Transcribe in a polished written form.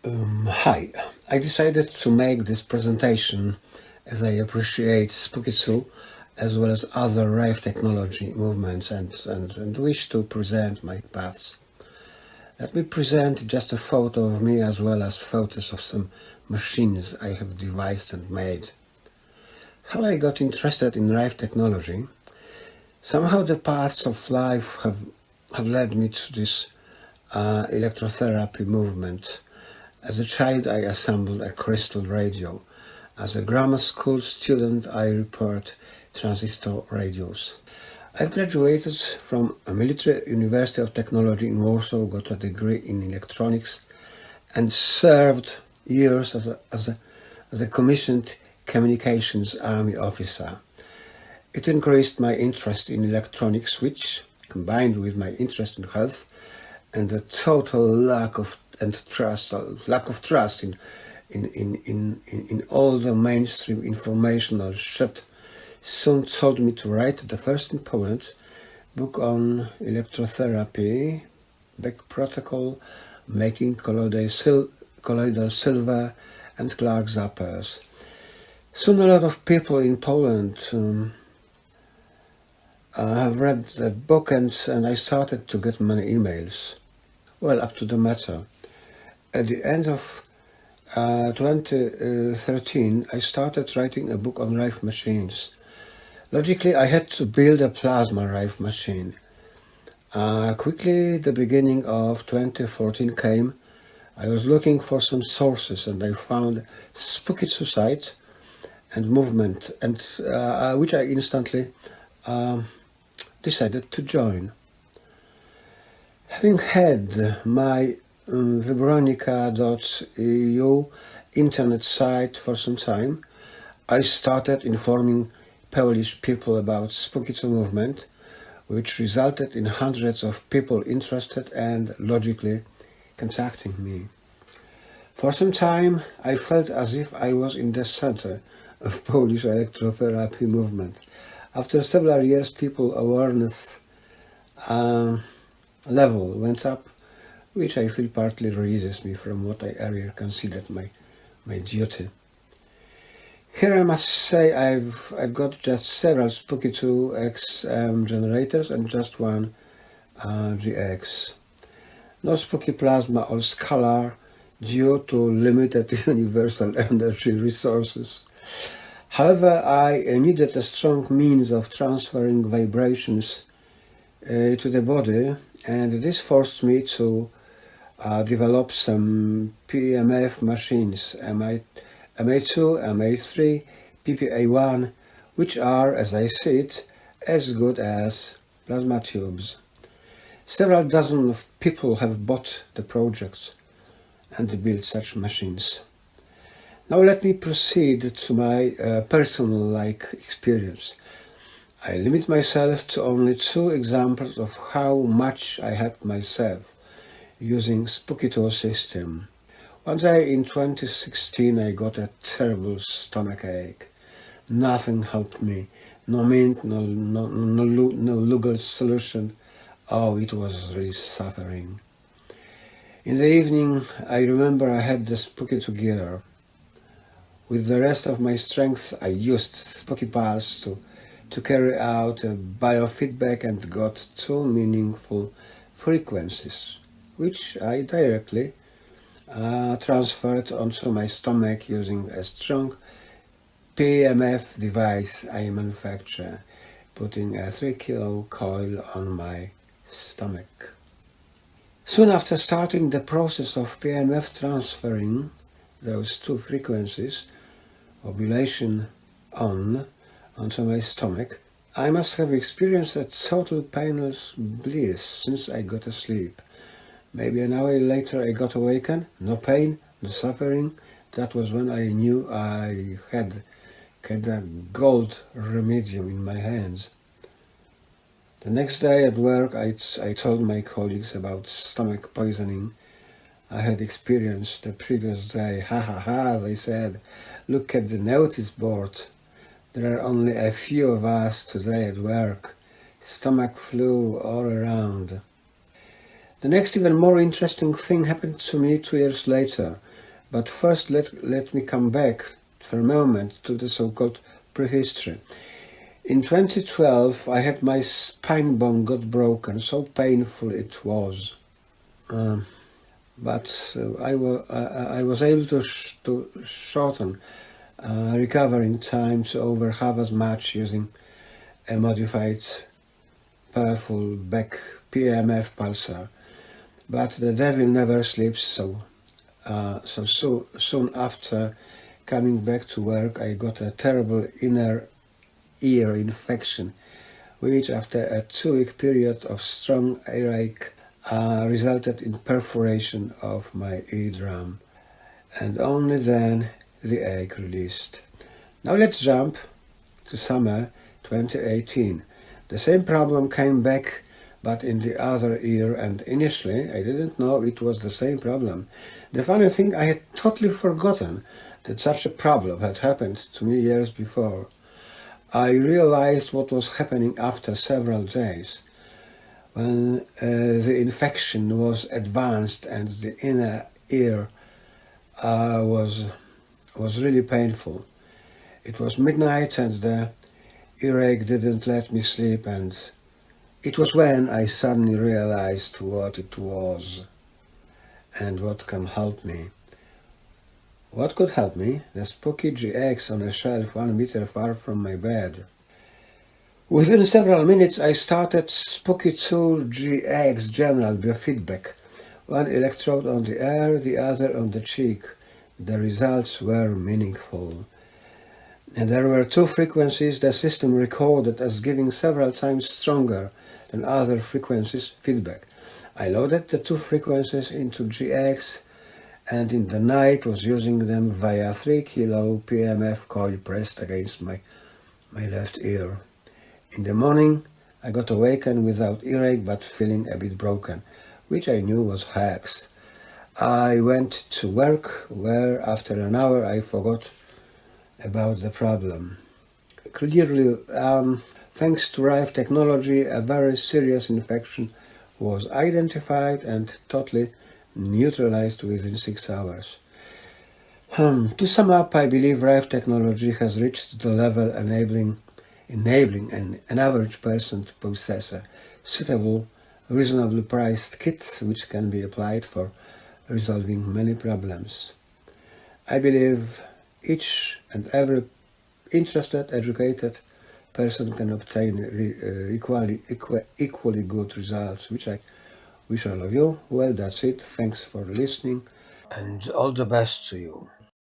Hi, I decided to make this presentation as I appreciate Spooky2 as well as other Rife technology movements and wish to present my paths. Let me present just a photo of me as well as photos of some machines I have devised and made. How I got interested in Rife technology? Somehow the paths of life have led me to this electrotherapy movement. As a child, I assembled a crystal radio. As a grammar school student, I repaired transistor radios. I've graduated from a military university of technology in Warsaw, got a degree in electronics, and served years as a commissioned communications army officer. It increased my interest in electronics, which, combined with my interest in health and the total lack of trust in all the mainstream informational shit, soon told me to write the first in Poland book on electrotherapy, back protocol, making colloidal silver and Clark zappers. Soon a lot of people in Poland have read that book and I started to get many emails. Well, up to the matter. At the end of 2013, I started writing a book on Rife machines. Logically, I had to build a plasma Rife machine. Quickly, the beginning of 2014 came. I was looking for some sources and I found Spooky2 site and movement, and which I instantly decided to join. Having had my Vibronika.eu internet site for some time, I started informing Polish people about Spooky2 movement, which resulted in hundreds of people interested and logically contacting me. For some time, I felt as if I was in the center of Polish electrotherapy movement. After several years, people awareness level went up, which I feel partly releases me from what I earlier considered my duty. Here I must say I've got just several Spooky2 XM generators and just one GX. No Spooky Plasma or Scalar due to limited universal energy resources. However, I needed a strong means of transferring vibrations to the body, and this forced me to develop some PEMF machines, MA2, MA3, PPA1, which are, as I see it, as good as plasma tubes. Several dozen of people have bought the projects and built such machines. Now let me proceed to my personal experience. I limit myself to only 2 examples of how much I helped myself using Spooky2 system. One day in 2016 I got a terrible stomachache. Nothing helped me. No mint, no legal solution. Oh, it was really suffering. In the evening I remember I had the Spooky2 gear. With the rest of my strength I used Spooky Pulse to carry out a biofeedback and got 2 meaningful frequencies, which I directly transferred onto my stomach using a strong PEMF device I manufacture, putting a 3 kilo coil on my stomach. Soon after starting the process of PEMF transferring those 2 frequencies, ovulation onto my stomach, I must have experienced a total painless bliss since I got asleep. Maybe an hour later I got awakened, no pain, no suffering. That was when I knew I had a gold remedium in my hands. The next day at work I told my colleagues about stomach poisoning I had experienced the previous day. Ha ha ha, they said, look at the notice board. There are only a few of us today at work. Stomach flu all around. The next even more interesting thing happened to me 2 years later. But first let me come back for a moment to the so-called prehistory. In 2012 I had my spine bone got broken, so painful it was. But I was able to shorten recovering time to over half as much using a modified powerful back PEMF pulsar. But the devil never sleeps, so soon after coming back to work I got a terrible inner ear infection, which after a 2-week period of strong earache resulted in perforation of my eardrum, and only then the ache released. Now let's jump to summer 2018. The same problem came back, but in the other ear, and initially I didn't know it was the same problem. The funny thing, I had totally forgotten that such a problem had happened to me years before. I realized what was happening after several days, when the infection was advanced and the inner ear was really painful. It was midnight and the earache didn't let me sleep, and it was when I suddenly realized what it was and what can help me. What could help me? The spooky GX on a shelf 1 meter far from my bed. Within several minutes I started Spooky 2 GX General Biofeedback. One electrode on the ear, the other on the cheek. The results were meaningful. And there were 2 frequencies the system recorded as giving several times stronger than other frequencies feedback. I loaded the 2 frequencies into GX, and in the night was using them via 3 kilo PEMF coil pressed against my left ear. In the morning I got awakened without earache but feeling a bit broken, which I knew was hacks. I went to work, where after an hour I forgot about the problem. Clearly, thanks to Rife technology, a very serious infection was identified and totally neutralized within 6 hours. To sum up, I believe Rife technology has reached the level enabling an average person to possess a suitable, reasonably priced kit which can be applied for resolving many problems. I believe each and every interested, educated person can obtain equally good results, which I wish all of you. Well, that's it. Thanks for listening, and all the best to you.